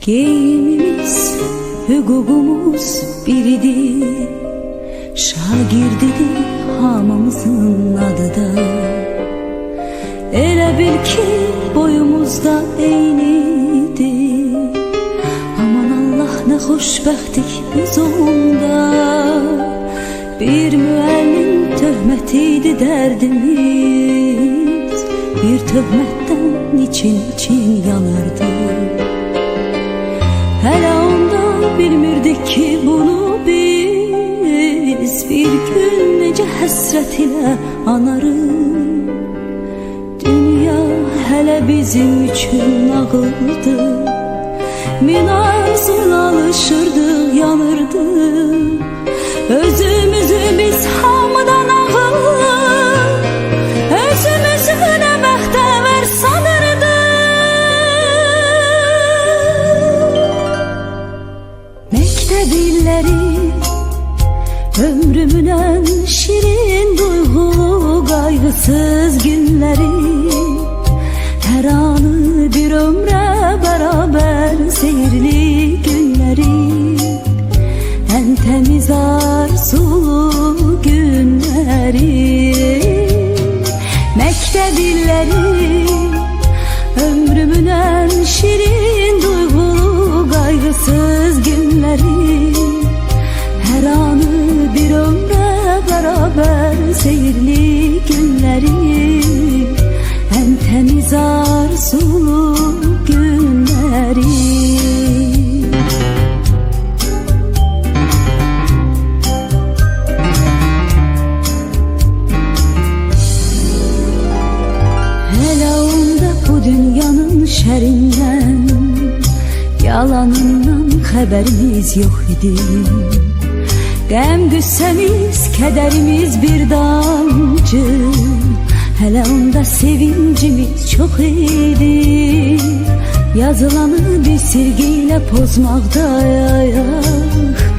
Geyimimiz, hüququmuz biridir, şagirdidir hamımızın adı da. Elə bil ki boyumuzda eynidir, aman Allah nə xoşbəxtlik biz onda. Bir müəllim töhmətiydi dərdimiz, bir töhmətdən için yanırdı. Hələ onda bilmirdik ki bunu biz, bir gün necə həsrət ilə anarıq. Dünya hələ bizim üçün nağıldı, min arzuna alışırdıq, yanırdıq. Özümüzü biz hamıdan ağır, özümüzü nə bəxtəvər sanırdıq. Məktəb illəri, ömrümün ən şirin duyğulu qayğısız günləri, hər anı bir ömrə bərabər seyirli günləri, ən təmiz arzulu günləri. Məktəb illəri, ömrümün ən şirin duyğulu qayğısız günləri, hər anı bir ömrə bərabər seyirli günləri, ən təmiz arzulu günləri. Hələ onda bu dünyanın şərindən, yalanından xəbərimiz yox idi. Qəm qüssəmiz, kədərimiz bir damcı, hələ onda sevincimiz çox idi. Yazılanı bir silgiyle pozmaqdayıq,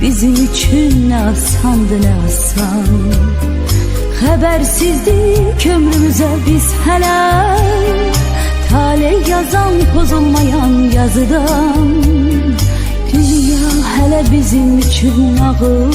bizim üçün nə asandı, nə asan. Xəbərsizdik ömrümüzə biz hələ, taley yazan pozulmayan yazıdan. Dünya hələ bizim üçün nağıl.